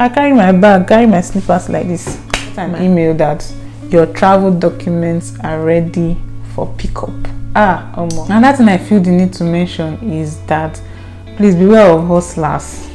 I carry my bag, carry my slippers like this. An email that your travel documents are ready for pickup. Another thing I feel the need to mention is that please beware of hustlers.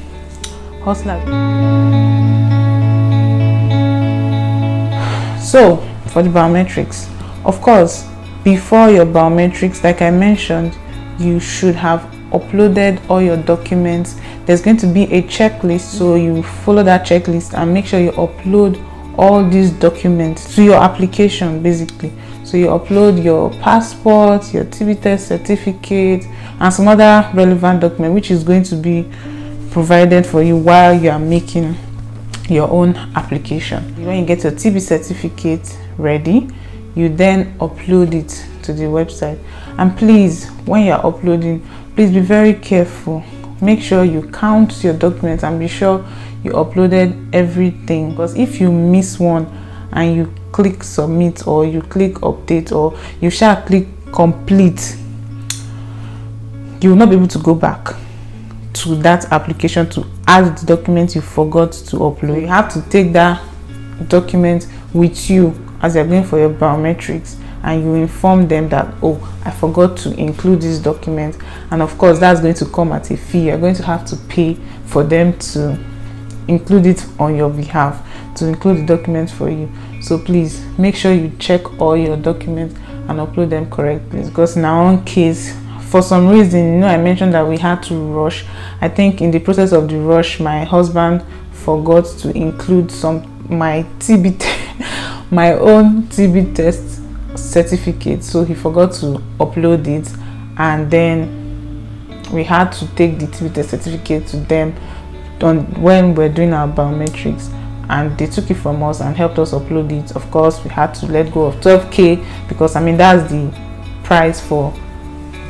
So for the biometrics, of course, before your biometrics, like I mentioned, you should have uploaded all your documents. There's going to be a checklist, so you follow that checklist and make sure you upload all these documents to your application basically. So you upload your passport, your TB test certificate, and some other relevant document which is going to be provided for you while you are making your own application. When you get your TB certificate ready, you then upload it to the website. And please, when you're uploading, please be very careful. Make sure you count your documents and be sure you uploaded everything, because if you miss one and you click submit or you click update or you shall click complete, you will not be able to go back to that application to add the document you forgot to upload. You have to take that document with you as you're going for your biometrics, and you inform them that, oh, I forgot to include this document, and of course that's going to come at a fee. You're going to have to pay for them to include it on your behalf, to include the documents for you. So please make sure you check all your documents and upload them correctly, because in our own case, for some reason, you know, I mentioned that we had to rush. I think in the process of the rush, my husband forgot to include my own TB test certificate, so he forgot to upload it, and then we had to take the TB test certificate to them when we're doing our biometrics, and they took it from us and helped us upload it. Of course, we had to let go of 12k, because I mean that's the price for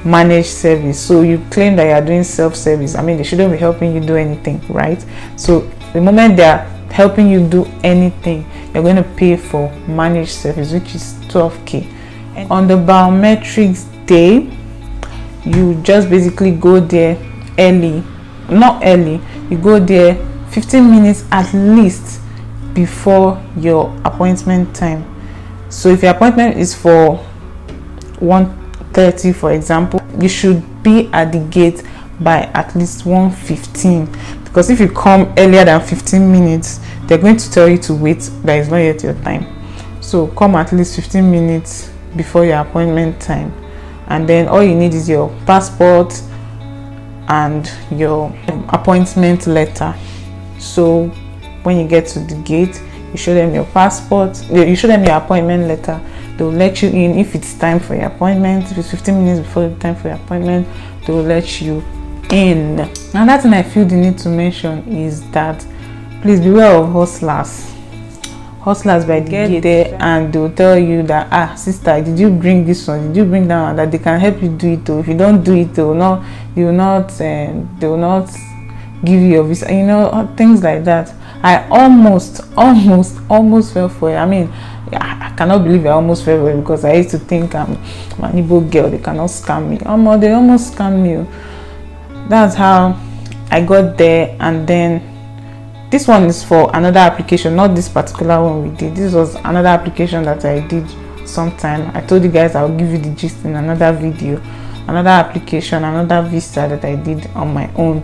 managed service. So you claim that you are doing self-service, I mean they shouldn't be helping you do anything, right? So the moment they are helping you do anything, you're going to pay for managed service, which is 12k. And on the biometrics day, you just basically go there early, not early, you go there 15 minutes at least before your appointment time. So if your appointment is for 1:30, for example, you should be at the gate by at least 1:15, because if you come earlier than 15 minutes, they're going to tell you to wait, that is not yet your time. So come at least 15 minutes before your appointment time, and then all you need is your passport and your appointment letter. So when you get to the gate, you show them your passport, you show them your appointment letter. They'll let you in if it's time for your appointment. If it's 15 minutes before the time for your appointment, they'll let you in. Another thing I feel the need to mention is that please beware of hustlers. Hustlers by the gate there, and they'll tell you that, sister, did you bring this one, did you bring that one, that they can help you do it. Or if you don't do it, they will not give you your visa, you know, things like that. I almost fell for it. I mean, I cannot believe I almost fell for it, because I used to think I'm an Igbo girl, they cannot scam me. They almost scammed me. That's how I got there. And then this one is for another application, not this particular one we did. This was another application that I did sometime. I told you guys I'll give you the gist in another video. Another application, another visa that I did on my own.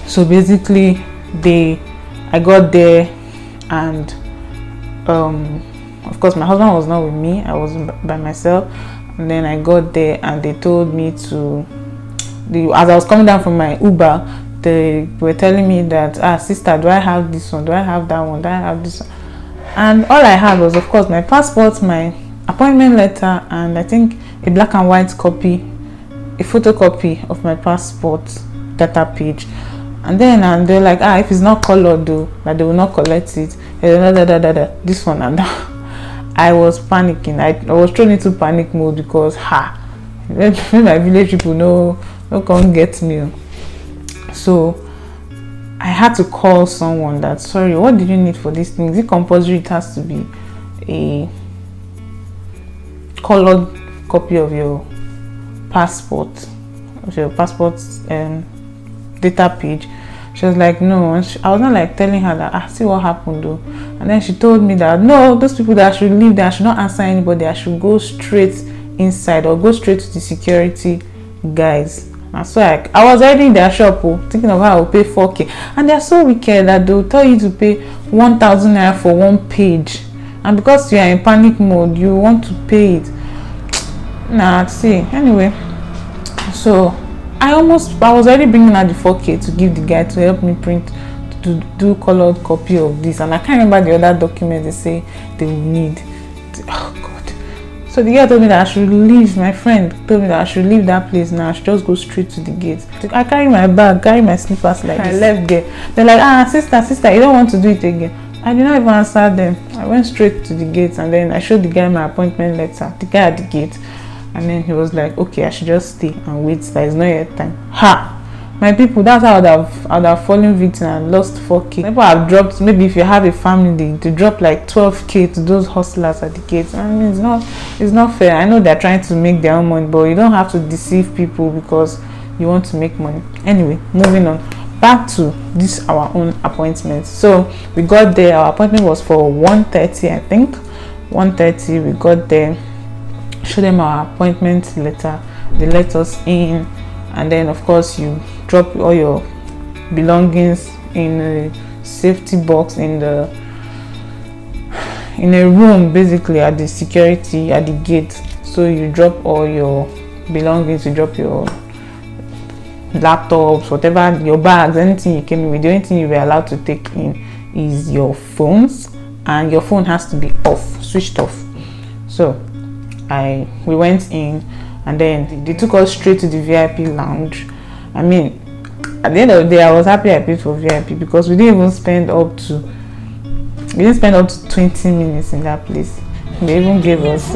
So basically I got there, and of course my husband was not with me, I was by myself. And then I got there, and they told me to, as I was coming down from my Uber, they were telling me that, sister, do I have this one, do I have that one, do I have this one? And all I had was, of course, my passport, my appointment letter, and I think a black and white copy, a photocopy of my passport data page. And then they're like, if it's not colored though, that they will not collect it, this one and that. I was panicking. I was thrown into panic mode, because my village people no come get me. So I had to call someone that, sorry, what did you need for this thing? Is it compulsory? It has to be a colored copy of your passport, data page. She was like, no. And I was not like telling her that, see what happened though. And then she told me that, no, those people that should leave there, I should not answer anybody. I should go straight inside or go straight to the security guys. And so I was already in their shop thinking of how I will pay 4K. And they're so wicked that they'll tell you to pay 1,000 naira for one page. And because you are in panic mode, you want to pay it. Nah, see. Anyway, so I was already bringing out the 4K to give the guy to help me print, to do colored copy of this. And I can't remember the other documents they say they will need. Oh God. So the guy told me that I should leave. My friend told me that I should leave that place now. I should just go straight to the gate. I carry my bag, carry my slippers like this. I left there. They're like, sister, you don't want to do it again. I did not even answer them. I went straight to the gate and then I showed the guy my appointment letter. The guy at the gate. And then he was like, okay, I should just stay and wait. There is not yet time. Ha! My people, that's how I would have fallen victim and lost 4K. People have dropped, maybe if you have a family, to drop like 12K to those hustlers at the gates. I mean, it's not fair. I know they're trying to make their own money, but you don't have to deceive people because you want to make money. Anyway, moving on. Back to this our own appointment. So we got there. Our appointment was for 1:30, I think. 1:30. We got there. Showed them our appointment letter. They let us in. And then of course you drop all your belongings in a safety box in a room, basically at the security at the gate. So you drop all your belongings, you drop your laptops, whatever, your bags, anything you came in with. The only thing you were allowed to take in is your phones, and your phone has to be off, switched off. So we went in. And then they took us straight to the VIP lounge. I mean, at the end of the day, I was happy I paid for VIP because we didn't spend up to 20 minutes in that place. They even gave us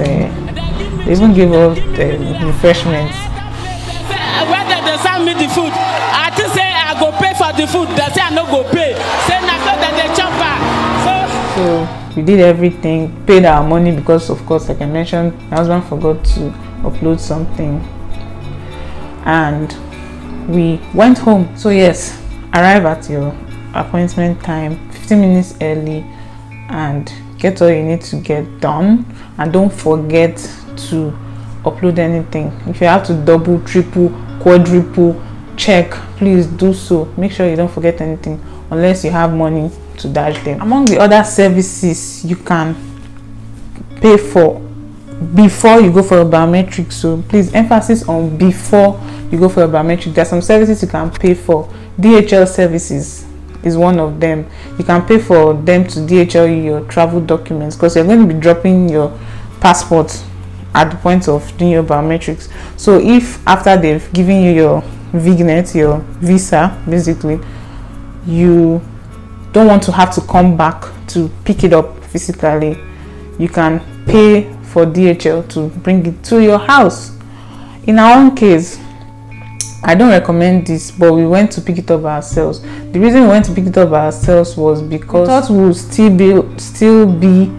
refreshments. When they serve me the food, I just say I go pay for the food. They say I no go pay. Say na so that they chop back. So we did everything, paid our money because, of course, like I mentioned, my husband forgot to upload something and we went home. So yes, arrive at your appointment time 15 minutes early and get all you need to get done, and don't forget to upload anything. If you have to double, triple, quadruple check, please do so. Make sure you don't forget anything unless you have money to dash them. Among the other services you can pay for before you go for a biometric, so please emphasis on before you go for a biometric. There are some services you can pay for. DHL services is one of them. You can pay for them to DHL you your travel documents because you're going to be dropping your passport at the point of doing your biometrics. So if after they've given you your vignet, your visa, basically, you don't want to have to come back to pick it up physically, you can pay for DHL to bring it to your house. In our own case, I don't recommend this, but we went to pick it up ourselves. The reason we went to pick it up ourselves was because we thought we would still be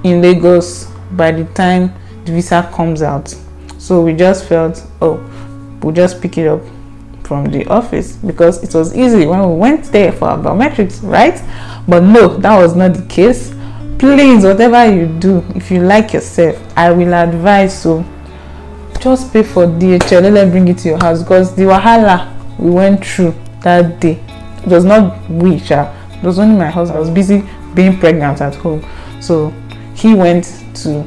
in Lagos by the time the visa comes out. So we just felt, oh, we'll just pick it up from the office because it was easy when we went there for our biometrics, right? But no, that was not the case. Please, whatever you do, if you like yourself, I will advise so just pay for DHL. Let them bring it to your house because the wahala we went through that day, it was not we, it was only my husband. I was busy being pregnant at home, so he went to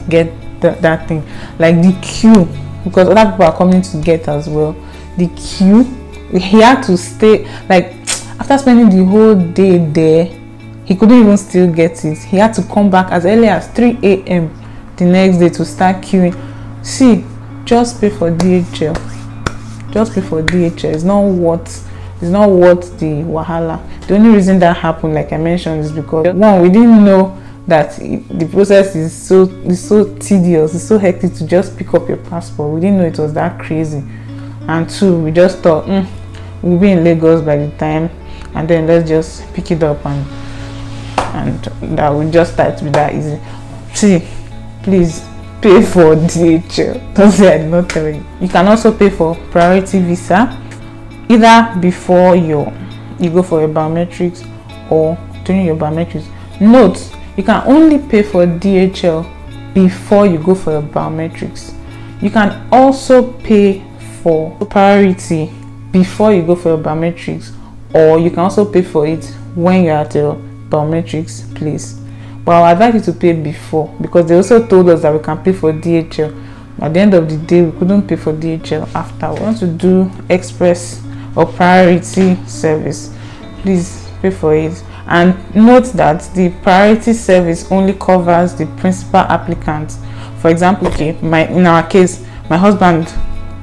get that thing. Like the queue, because other people are coming to get as well. The queue, he had to stay, like after spending the whole day there, he couldn't even still get it. He had to come back as early as 3 a.m. the next day to start queuing. See, just pay for DHL. Just pay for DHL. It's not worth the wahala. The only reason that happened, like I mentioned, is because one, we didn't know that the process is so tedious, it's so hectic to just pick up your passport. We didn't know it was that crazy. And two, we just thought we'll be in Lagos by the time, and then let's just pick it up and that will just start to be that easy. See, please pay for DHL. Don't say I did not tell you. You can also pay for priority visa either before your you go for your biometrics or during your biometrics. Note, you can only pay for DHL before you go for your biometrics. You can also pay for priority before you go for your biometrics, or you can also pay for it when you're at your biometrics place. But I'll advise you to pay before, because they also told us that we can pay for DHL. At the end of the day, we couldn't pay for DHL after. We want to do express or priority service, please pay for it. And note that the priority service only covers the principal applicant. For example, okay, in our case, my husband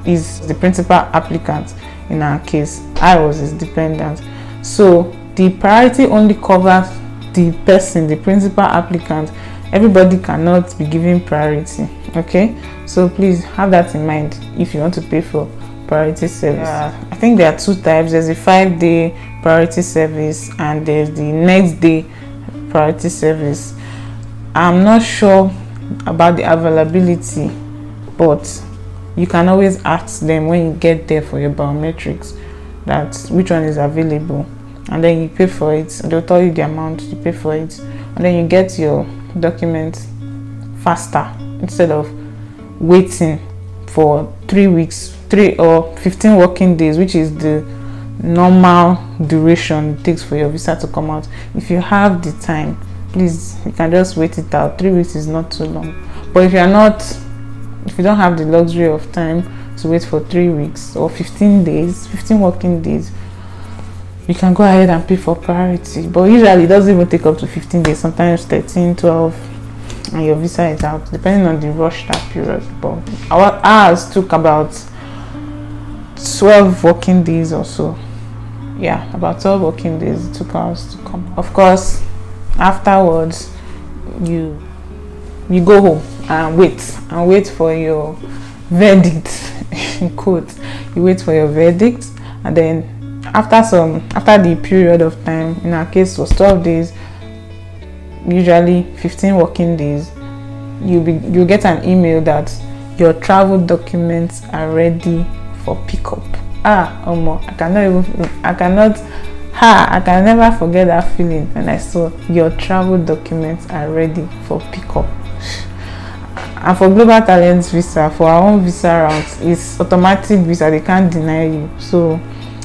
is the principal applicant. In our case, I was his dependent. So the priority only covers the person, the principal applicant. Everybody cannot be given priority. Okay, so please have that in mind if you want to pay for priority service. I think there are two types. There's a 5-day priority service and there's the next day priority service. I'm not sure about the availability, but you can always ask them when you get there for your biometrics that which one is available, and then you pay for it. They'll tell you the amount, you pay for it, and then you get your documents faster instead of waiting for 3 weeks, 3 or 15 working days, which is the normal duration it takes for your visa to come out. If you have the time, please, you can just wait it out. 3 weeks is not too long. But if you don't have the luxury of time to wait for 3 weeks or 15 days, 15 working days, you can go ahead and pay for priority. But usually it doesn't even take up to 15 days, sometimes 13, 12, and your visa is out, depending on the rush that period. But ours took about 12 working days or so. Yeah, about 12 working days it took us to come. Of course, afterwards you go home and wait for your verdict in court. You wait for your verdict, and then after the period of time, in our case was 12 days, usually 15 working days, you'll get an email that your travel documents are ready for pickup. I can never forget that feeling when I saw your travel documents are ready for pickup. And for Global Talents visa, for our own visa routes, it's automatic visa, they can't deny you. So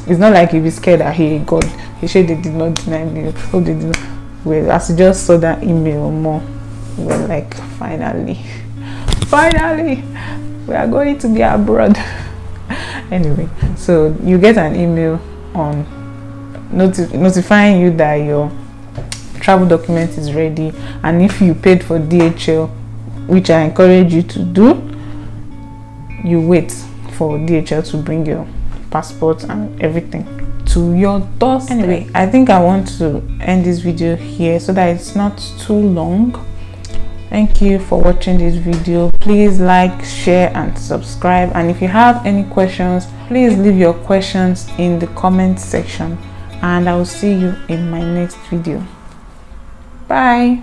it's not like you'll be scared that, hey God, he said they did not deny me. Oh, they did not. Well, as you just saw that email more, we're like, finally we are going to be abroad. Anyway, so you get an email on notifying you that your travel document is ready, and if you paid for DHL, which I encourage you to do, you wait for DHL to bring your passport and everything to your doorstep. Anyway, I think I want to end this video here so that it's not too long. Thank you for watching this video. Please like, share and subscribe, and if you have any questions, please leave your questions in the comment section, and I will see you in my next video. Bye.